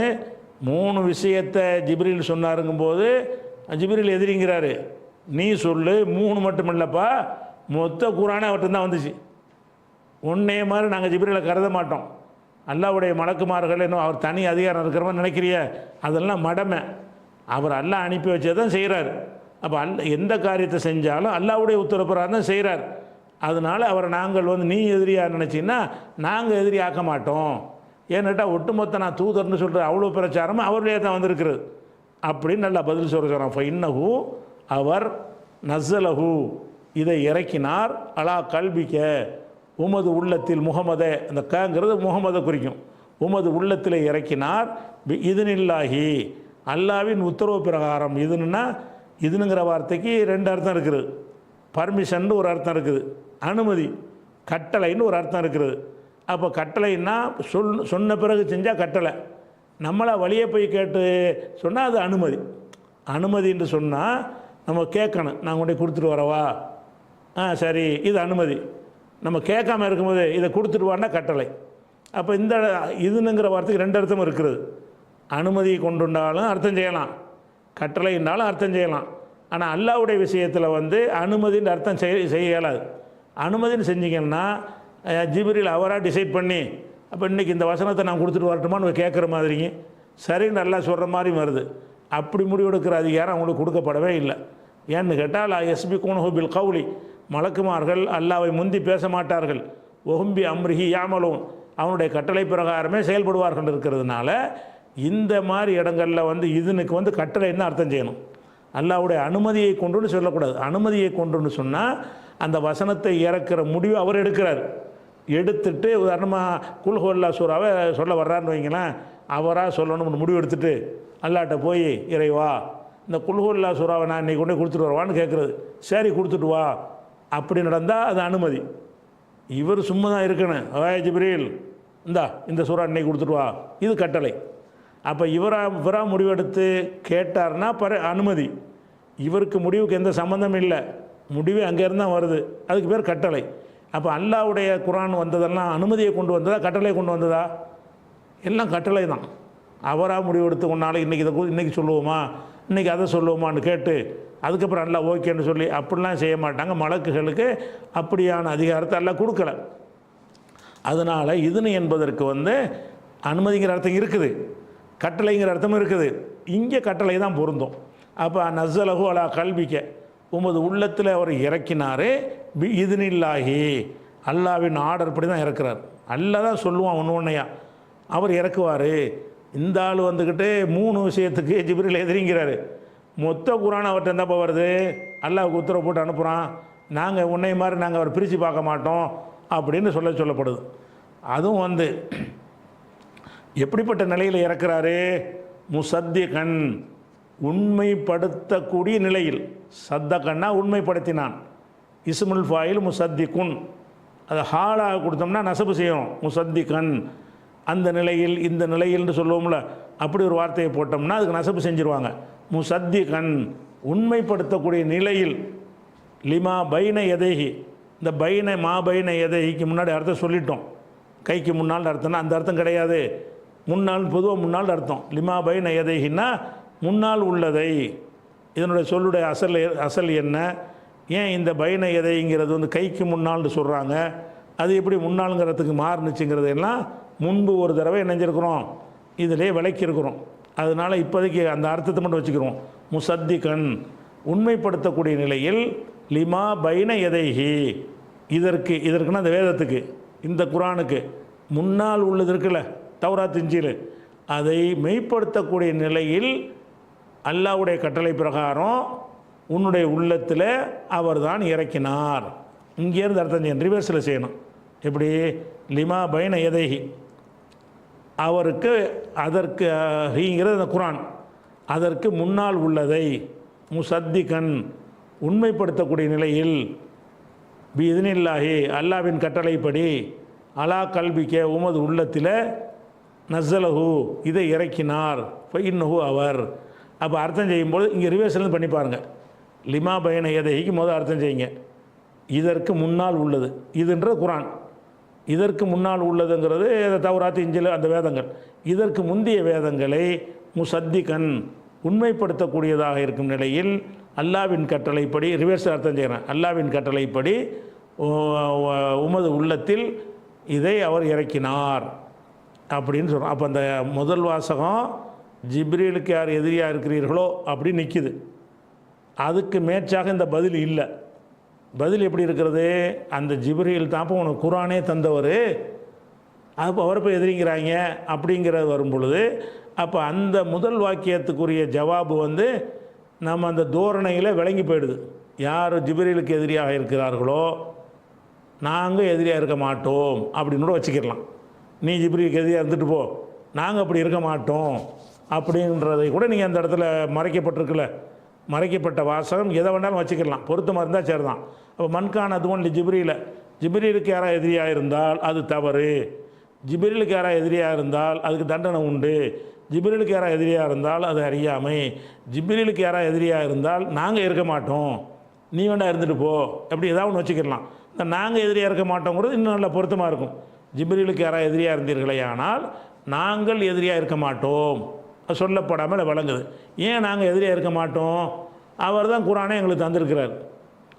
3 விஷயத்தை ஜிப்ரீல் சொன்னாருங்கும்போது ஜிப்ரீல் எதிரிங்கிறாரு. நீ சொல்லு 3 மட்டும் இல்லைப்பா, மொத்த குரானே அவர்கிட்ட தான் வந்துச்சு. உன்னை மாதிரி நாங்கள் ஜிப்ரீலை கருத மாட்டோம். அல்லாஹ்வுடைய மலக்குமார்கள் இன்னும் அவர் தனி அதிகாரம் இருக்கிறவன் நினைக்கிறிய, அதெல்லாம் மடமை. அவர் அல்லாஹ் அனுப்பி வச்சதான் செய்கிறார். அப்போ எந்த காரியத்தை செஞ்சாலும் அல்லாஹ்வுடைய உத்தரப்பிரகாரம் தான் செய்கிறார். அதனால் அவரை நாங்கள் வந்து நீ எதிரியாக நினச்சின்னா நாங்கள் எதிரி ஆக்க மாட்டோம். ஏன்னுட்டா ஒட்டுமொத்த நான் தூதர்னு சொல்கிற அவ்வளோ பிரச்சாரமும் அவர்களே தான் வந்திருக்கிறது அப்படின்னு நல்லா பதில் சொல்கிறான். ஃபைன்னஹு அவர் நஸ்ஸலஹு இதை இறக்கினார் அலா கல்பிக்க உமது உள்ளத்தில் முகமதை, அந்த கங்கிறது முகமதை குறிக்கும். உமது உள்ளத்தில் இறக்கினார் இதுனில்லாஹி அல்லாவின் உத்தரவு பிரகாரம். இதுன்னா இதுனுங்கிற வார்த்தைக்கு ரெண்டு அர்த்தம் இருக்குது. பர்மிஷன் ஒரு அர்த்தம் இருக்குது, அனுமதி, கட்டளைன்னு ஒரு அர்த்தம் இருக்குது. அப்போ கட்டளைன்னா சொன்ன பிறகு செஞ்சால் கட்டளை, நம்மளை வழியே போய் கேட்டு சொன்னால் அது அனுமதி. அனுமதின்னு சொன்னால் நம்ம கேட்கணும், நான் கொண்டு கொடுத்துட்டு வரவா, சரி இது அனுமதி. நம்ம கேட்காம இருக்கும்போது இதை கொடுத்துட்டு வான்னா கட்டளை. அப்போ இந்த இதுனுங்கிற வார்த்தைக்கு ரெண்டு அர்த்தம் இருக்கிறது. அனுமதியை கொண்டுண்டாலும் அர்த்தம் செய்யலாம், கட்டளைன்னாலும் அர்த்தம் செய்யலாம். ஆனால் அல்லாஹ்வுடைய விஷயத்தில் வந்து அனுமதின்னு அர்த்தம் செய்ய இயலாது. அனுமதின்னு செஞ்சீங்கன்னா ஜிப்ரீல் அவராக டிசைட் பண்ணி அப்போ இன்றைக்கி இந்த வசனத்தை நான் கொடுத்துட்டு வரட்டுமான்னு கேட்குற மாதிரிங்க, சரின்னு நல்லா சொல்கிற மாதிரி வருது. அப்படி முடிவெடுக்கிற அதிகாரம் அவங்களுக்கு கொடுக்கப்படவே இல்லை. ஏன்னு கேட்டால் எஸ்பி கூனஹுபில் கவுலி, மலக்குமார்கள் அல்லாவை முந்தி பேச மாட்டார்கள். ஒஹும்பி அம்ரிஹி யாமலூன், அவனுடைய கட்டளை பிரகாரமே செயல்படுவார்கள் இருக்கிறதுனால இந்த மாதிரி இடங்களில் வந்து இதுனுக்கு வந்து கட்டளைன்னு அர்த்தம் செய்யணும். அல்லாஹ்வுடைய அனுமதியை கொண்டுன்னு சொல்லக்கூடாது. அனுமதியை கொண்டுன்னு சொன்னால் அந்த வசனத்தை இறக்குற முடிவு அவர் எடுக்கிறார். எடுத்துட்டு உதாரணமாக குல்ஹுவல்லா சூறாவை சொல்ல வர்றாருன்னு வைங்களேன், அவராக சொல்லணும்னு முடிவு எடுத்துட்டு அல்லாட்ட போய் இறைவா இந்த குல்ஹுவல்லா சூறாவை நான் இன்றைக்கி கொண்டு கொடுத்துட்டு வருவான்னு கேட்குறது. சரி கொடுத்துட்டு வா அப்படி நடந்தால் அது அனுமதி. இவர் சும்மா தான் இருக்கணும், ஜிப்ரீல் இந்தா இந்த சூறா இன்னைக்கு கொடுத்துட்டு வா, இது கட்டளை. அப்போ இவராக முடிவெடுத்து கேட்டார்னா அனுமதி. இவருக்கு முடிவுக்கு எந்த சம்மந்தம் இல்லை, முடிவு அங்கேருந்து தான் வருது, அதுக்கு பேர் கட்டளை. அப்போ அல்லாஹ்வுடைய குர்ஆன் வந்ததெல்லாம் அனுமதியை கொண்டு வந்ததா கட்டளை கொண்டு வந்ததா? எல்லாம் கட்டளை தான். அவராக முடிவெடுத்து ஒன்றால் இன்றைக்கி சொல்லுவோமா, இன்றைக்கி அதை சொல்லுவோமான்னு கேட்டு அதுக்கப்புறம் அல்லாஹ் ஓகேன்னு சொல்லி அப்படிலாம் செய்ய மாட்டாங்க. மலக்குகளுக்கு அப்படியான அதிகாரத்தை அல்லாஹ் கொடுக்கல. அதனால் இதுன்னு என்பதற்கு வந்து அனுமதிங்கிற அர்த்தம் இருக்குது, கட்டளைங்கிற அர்த்தமும் இருக்குது. இங்கே கட்டளை தான் பொருந்தும். அப்போ நஸ்ஸலஹு அலா கல்பிக்க உமது உள்ளத்தில் அவர் இறக்கினாரே இதுனில்லாஹி, அல்லாவின் ஆர்டர் படி தான் இறக்குறார். அல்லாஹ் தான் சொல்லுவான் ஒன்று ஒன்றையா அவர் இறக்குவார். இந்த ஆள் வந்துக்கிட்டு 3 விஷயத்துக்கு ஜிப்ரீல் எதிரிங்கிறாரு. மொத்த குர்ஆன் அவர்கிட்ட இருந்தால் வருது, அல்லாஹ்வுக்கு உத்தரவு போட்டு அனுப்புகிறான். நாங்கள் உன்னை மாதிரி நாங்கள் அவர் பிரித்து பார்க்க மாட்டோம் அப்படின்னு சொல்லப்படுது. அதுவும் வந்து எப்படிப்பட்ட நிலையில் இறக்குறாரு? முசத்திகன், உண்மைப்படுத்தக்கூடிய நிலையில். சத்தகன்னா உண்மைப்படுத்தினான். இஸ்முல் ஃபாயில் முசத்திகுன், அதை ஹாலாக கொடுத்தோம்னா நசபு செய்யணும். முசத்திகன் அந்த நிலையில், இந்த நிலையில்னு சொல்லுவோம்ல, அப்படி ஒரு வார்த்தையை போட்டோம்னா அதுக்கு நசபு செஞ்சுருவாங்க. முசத்திகன் உண்மைப்படுத்தக்கூடிய நிலையில். லிமா பைன எதைஹி, இந்த பைன மா பைன எதைஹிக்கு முன்னாடி அர்த்தம் சொல்லிட்டோம். கைக்கு முன்னால் அர்த்தம்னா அந்த அர்த்தம் கிடையாது. முன்னால் பொதுவாக முன்னால் அர்த்தம். லிமா பைன எதைஹின்னா முன்னால் உள்ளதை. இதனுடைய சொல்லுடைய அசல் என்ன? ஏன் இந்த பைன எதைங்கிறது வந்து கைக்கு முன்னால்னு சொல்கிறாங்க? அது எப்படி முன்னாளுங்கிறதுக்கு மாறுனுச்சுங்கிறதெல்லாம் முன்பு ஒரு தடவை நினைஞ்சிருக்கிறோம், இதிலே விளக்கியிருக்கிறோம். அதனால் இப்போதைக்கு அந்த அர்த்தத்தை மட்டும் வச்சுக்கிறோம். முசத்திகன் உண்மைப்படுத்தக்கூடிய நிலையில். லிமா பைன எதைஹி, இதற்குன்னா அந்த வேதத்துக்கு, இந்த குர்ஆனுக்கு முன்னால் உள்ளது இருக்குல்ல, தௌராத் இன்ஜீல், அதை மெய்ப்படுத்தக்கூடிய நிலையில் அல்லாஹ்வுடைய கட்டளை பிரகாரம் உன்னுடைய உள்ளத்தில் அவர் தான் இறக்கினார். இங்கேருந்து அர்த்தம் செய்யணும், ரிவர்ஸில் செய்யணும். எப்படி? லிமா பைன எதைஹி, அவருக்கு அதற்கு ஹீங்கிறது அந்த குர்ஆன், அதற்கு முன்னால் உள்ளதை. முசத்திகன் உண்மைப்படுத்தக்கூடிய நிலையில். பிஇذنில்லாஹி அல்லாவின் கட்டளைப்படி. அலா கல்பிக்க உமது உள்ளத்தில். நஸ்ஸலஹு இதை இறக்கினார். ஃபஇன்னஹு அவர். அப்போ அர்த்தம் செய்யும்போது இங்கே ரிவர்ஸ்லேருந்து பண்ணி பாருங்கள். லிமா பைன எதைஹிக்கு முதல் அர்த்தம் செய்யுங்க. இதற்கு முன்னால் உள்ளது, இதுன்றது குர்ஆன். இதற்கு முன்னால் உள்ளதுங்கிறது தௌராத் இன்ஜீல் அந்த வேதங்கள். இதற்கு முந்தைய வேதங்களை முசத்திகன் உண்மைப்படுத்தக்கூடியதாக இருக்கும் நிலையில் அல்லாவின் கட்டளைப்படி. ரிவர்ஸ் அர்த்தம் செய்கிறேன். அல்லாவின் கட்டளைப்படி உமது உள்ளத்தில் இதை அவர் இறக்கினார் அப்படின்னு சொல்கிறோம். அப்போ அந்த முதல் வாசகம் ஜிப்ரீலுக்கு யார் எதிரியாக இருக்கிறீர்களோ அப்படின்னு நிற்கிது. அதுக்கு மேட்சாக இந்த பதில் இல்லை. பதில் எப்படி இருக்கிறது? அந்த ஜிப்ரீல் தான் இப்போ உனக்கு குரானே தந்தவர், அப்போ அவர் இப்போ எதிரிங்கிறாங்க அப்படிங்கிறது வரும் பொழுது, அப்போ அந்த முதல் வாக்கியத்துக்குரிய ஜவாபு வந்து நம்ம அந்த தோரணையில் விளங்கி போயிடுது. யார் ஜிப்ரீலுக்கு எதிரியாக இருக்கிறார்களோ நாங்கள் எதிரியாக இருக்க மாட்டோம் அப்படின்னு கூட வச்சுக்கிடலாம். நீ ஜிப்ரீலுக்கு எதிரியாக இருந்துட்டு போ, நாங்கள் அப்படி இருக்க மாட்டோம் அப்படின்றதை கூட நீங்கள் அந்த இடத்துல மறைக்கப்பட்டிருக்குல்ல, மறைக்கப்பட்ட வாசகம் எதை வேணாலும் வச்சுக்கலாம், பொருத்தமாக இருந்தால் சரி தான். அப்போ மண்கான் அது ஒன்லி ஜிப்ரீலுக்கு யாராவது எதிரியாக இருந்தால் அது தவறு, ஜிப்ரீலுக்கு யாராவது எதிரியாக இருந்தால் அதுக்கு தண்டனை உண்டு, ஜிப்ரீலுக்கு யாராவது எதிரியாக இருந்தால் அது அறியாமை, ஜிப்ரீலுக்கு யாராவது எதிரியாக இருந்தால் நாங்கள் இருக்க மாட்டோம், நீ வேண்டா இருந்துட்டு போ, எப்படி ஏதாவது ஒன்று வச்சுக்கலாம். இந்த நாங்கள் எதிரியாக இருக்க மாட்டோங்கிறது இன்னும் நல்ல பொருத்தமாக இருக்கும். ஜிப்ரீலுக்கு யாராவது எதிரியாக இருந்தீர்களே ஆனால் நாங்கள் எதிரியாக இருக்க மாட்டோம் சொல்லப்படாமல் வழங்குது. ஏன் நாங்கள் எதிரியாக இருக்க மாட்டோம்? அவர் தான் குரானே எங்களுக்கு தந்திருக்கிறார்.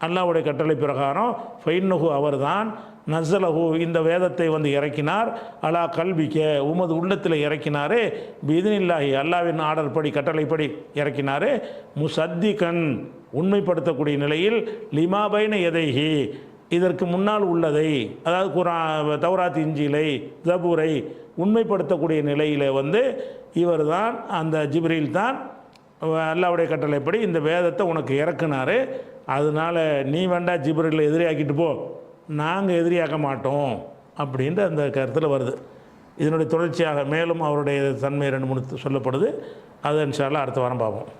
அல்லாஹ்வுடைய கட்டளை பிரகாரம் ஃபைன்னஹு அவர் தான் நஸ்ஸலஹு இந்த வேதத்தை வந்து இறக்கினார், அலா கல்பிக்க உமது உள்ளத்தில் இறக்கினாரே, பிஇذنில்லாஹி அல்லாஹ்வின் ஆர்டர் படி கட்டளைப்படி இறக்கினாரே, முசத்திகன் உண்மைப்படுத்தக்கூடிய நிலையில், லிமா பைன யதைஹி இதற்கு முன்னால் உள்ளதை, அதாவது தௌராத் இஞ்சிலை ஜபூரை உண்மைப்படுத்தக்கூடிய நிலையில் வந்து இவர் தான் அந்த ஜிப்ரீல் தான் அல்லாஹ்வுடைய கட்டளைப்படி இந்த வேதத்தை உனக்கு இறக்குனார். அதனால் நீ வேண்டா ஜிப்ரீலை எதிரியாக்கிட்டு போ, நாங்கள் எதிரியாக்க மாட்டோம் அப்படின்ற அந்த கருத்தில் வருது. இதனுடைய தொடர்ச்சியாக மேலும் அவருடைய தன்மை 2-3 சொல்லப்படுது. அது இன்ஷா அல்லாஹ் அடுத்த வாரம் பார்ப்போம்.